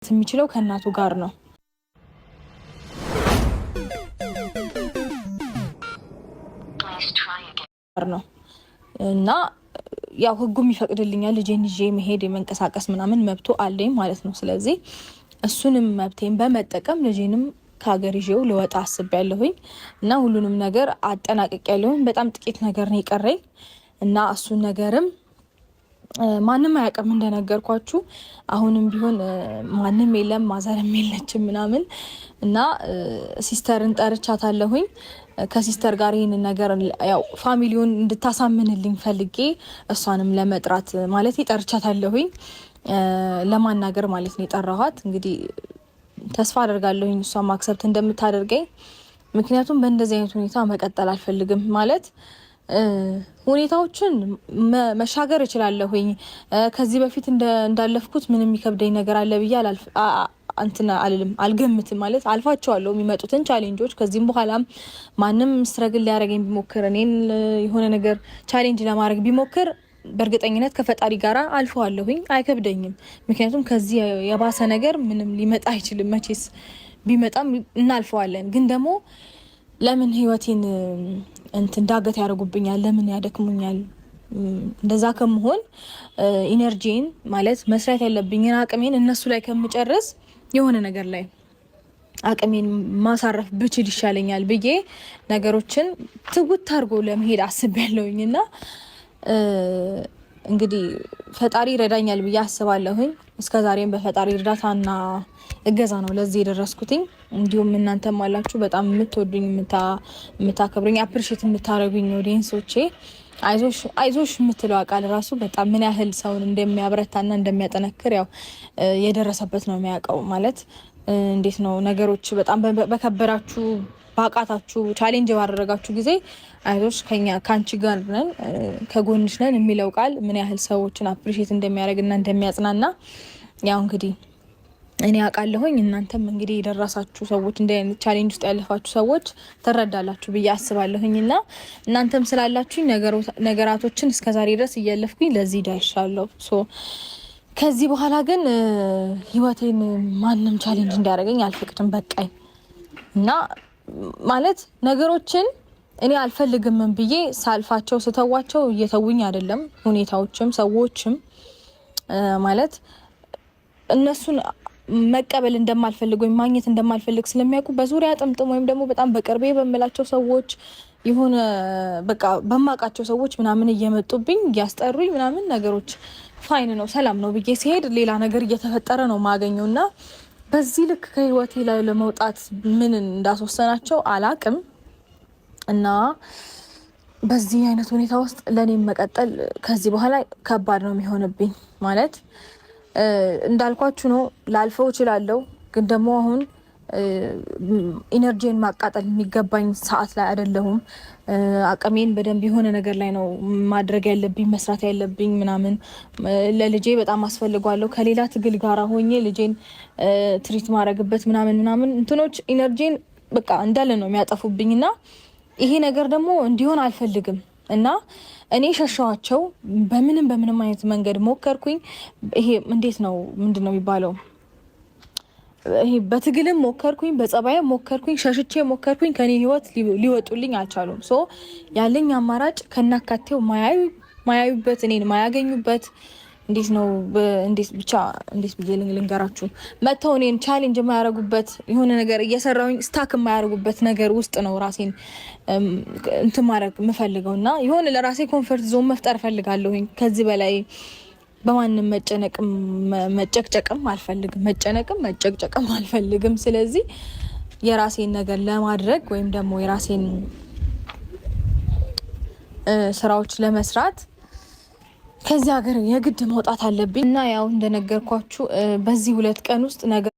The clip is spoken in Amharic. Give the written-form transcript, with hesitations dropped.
የሚችለው ከእናቱ ጋር ነው እና ያው ህጉም ይፈቅድልኛል ልጄን ይዤ መሄድ የመንቀሳቀስ ምናምን መብቱ አለኝ ማለት ነው። ስለዚህ እሱንም መብቴን በመጠቀም ልጄንም ከሀገር ይዤው ልወጣ አስቤያለሁኝ እና ሁሉንም ነገር አጠናቅቄያለሁኝ። በጣም ጥቂት ነገር ነው የቀረኝ እና እሱን ነገርም ማንም አያውቅም እንደነገርኳችሁ። አሁንም ቢሆን ማንም የለም፣ ማዘርም የለችም ምናምን እና ሲስተርን ጠርቻታለሁኝ። ከሲስተር ጋር ይህንን ነገር ያው ፋሚሊውን እንድታሳምንልኝ ፈልጌ እሷንም ለመጥራት ማለት ጠርቻታለሁኝ፣ ለማናገር ማለት ነው የጠራኋት። እንግዲህ ተስፋ አደርጋለሁኝ እሷም አክሰፕት እንደምታደርገኝ። ምክንያቱም በእንደዚህ አይነት ሁኔታ መቀጠል አልፈልግም ማለት ሁኔታዎችን መሻገር እችላለሁኝ። ከዚህ በፊት እንዳለፍኩት ምንም የሚከብደኝ ነገር አለ ብዬ እንትን አልገምትም። ማለት አልፋቸዋለሁ የሚመጡትን ቻሌንጆች። ከዚህም በኋላም ማንም ስትረግል ሊያደርገኝ ቢሞክር፣ እኔን የሆነ ነገር ቻሌንጅ ለማድረግ ቢሞክር በእርግጠኝነት ከፈጣሪ ጋር አልፈዋለሁኝ፣ አይከብደኝም። ምክንያቱም ከዚህ የባሰ ነገር ምንም ሊመጣ አይችልም። መቼስ ቢመጣም እናልፈዋለን። ግን ደግሞ ለምን ህይወቴን እንትን ዳገት ያደርጉብኛል? ለምን ያደክሙኛል? እንደዛ ከመሆን ኢነርጂን ማለት መስራት ያለብኝን አቅሜን እነሱ ላይ ከምጨርስ የሆነ ነገር ላይ አቅሜን ማሳረፍ ብችል ይሻለኛል ብዬ ነገሮችን ትውት አድርጎ ለመሄድ አስቤያለሁኝ እና እንግዲህ ፈጣሪ ይረዳኛል ብዬ አስባለሁኝ። እስከዛሬም በፈጣሪ እርዳታና እገዛ ነው ለዚህ የደረስኩትኝ። እንዲሁም እናንተም አላችሁ በጣም የምትወዱኝ የምታከብሩኝ አፕሪሼት የምታደርጉኝ ኦዲየንሶቼ። አይዞሽ የምትለው ቃል ራሱ በጣም ምን ያህል ሰውን እንደሚያበረታና እንደሚያጠነክር ያው የደረሰበት ነው የሚያውቀው። ማለት እንዴት ነው ነገሮች በጣም በከበራችሁ ባቃታችሁ ቻሌንጅ ባደረጋችሁ ጊዜ አይዞሽ ከአንቺ ጋር ነን ከጎንሽ ነን የሚለው ቃል ምን ያህል ሰዎችን አፕሪሼት እንደሚያደርግና እንደሚያጽናና ያው እንግዲህ እኔ አውቃለሁኝ። እናንተም እንግዲህ የደረሳችሁ ሰዎች እንደ አይነት ቻሌንጅ ውስጥ ያለፋችሁ ሰዎች ትረዳላችሁ ብዬ አስባለሁኝ እና እናንተም ስላላችሁኝ ነገራቶችን እስከዛሬ ድረስ እያለፍኩኝ ለዚህ ደርሻለሁ። ከዚህ በኋላ ግን ህይወቴን ማንም ቻሌንጅ እንዲያደርገኝ አልፈቅድም። በቃኝ እና ማለት ነገሮችን እኔ አልፈልግም ብዬ ሳልፋቸው ስተዋቸው እየተውኝ አይደለም። ሁኔታዎችም ሰዎችም ማለት እነሱን መቀበል እንደማልፈልግ ወይም ማግኘት እንደማልፈልግ ስለሚያውቁ በዙሪያ ጥምጥም ወይም ደግሞ በጣም በቅርቤ በምላቸው ሰዎች የሆነ በቃ በማውቃቸው ሰዎች ምናምን እየመጡብኝ እያስጠሩኝ ምናምን ነገሮች ፋይን ነው ሰላም ነው ብዬ ሲሄድ ሌላ ነገር እየተፈጠረ ነው ማገኘው እና በዚህ ልክ ከህይወቴ ላይ ለመውጣት ምን እንዳስወሰናቸው አላቅም እና በዚህ አይነት ሁኔታ ውስጥ ለእኔም መቀጠል ከዚህ በኋላ ከባድ ነው የሚሆንብኝ። ማለት እንዳልኳችሁ ነው ላልፈው እችላለሁ፣ ግን ደግሞ አሁን ኢነርጂን ማቃጠል የሚገባኝ ሰዓት ላይ አይደለሁም። አቅሜን በደንብ የሆነ ነገር ላይ ነው ማድረግ ያለብኝ መስራት ያለብኝ ምናምን። ለልጄ በጣም አስፈልጓለሁ። ከሌላ ትግል ጋር ሆኜ ልጄን ትሪት ማድረግበት ምናምን እንትኖች ኢነርጂን በቃ እንዳለ ነው የሚያጠፉብኝ እና ይሄ ነገር ደግሞ እንዲሆን አልፈልግም እና እኔ ሸሸዋቸው። በምንም አይነት መንገድ ሞከርኩኝ። ይሄ እንዴት ነው ምንድን ነው የሚባለው? ይሄ በትግልም ሞከርኩኝ፣ በጸባይም ሞከርኩኝ፣ ሸሽቼ ሞከርኩኝ። ከኔ ህይወት ሊወጡልኝ አልቻሉም። ያለኝ አማራጭ ከናካቴው ማያዩበት እኔን ማያገኙበት እንዴት ነው እንዴት ብዬ ልንገራችሁ? መተው እኔን ቻሌንጅ የማያደርጉበት የሆነ ነገር እየሰራሁኝ ስታክ የማያደርጉበት ነገር ውስጥ ነው ራሴን እንትን ማድረግ የምፈልገው እና የሆነ ለራሴ ኮንፈርት ዞን መፍጠር እፈልጋለሁኝ። ከዚህ በላይ በማንም መጨቅጨቅም አልፈልግም። ስለዚህ የራሴን ነገር ለማድረግ ወይም ደግሞ የራሴን ስራዎች ለመስራት ከዚህ ሀገር የግድ መውጣት አለብኝ እና ያው እንደነገርኳችሁ በዚህ 2 ቀን ውስጥ ነገር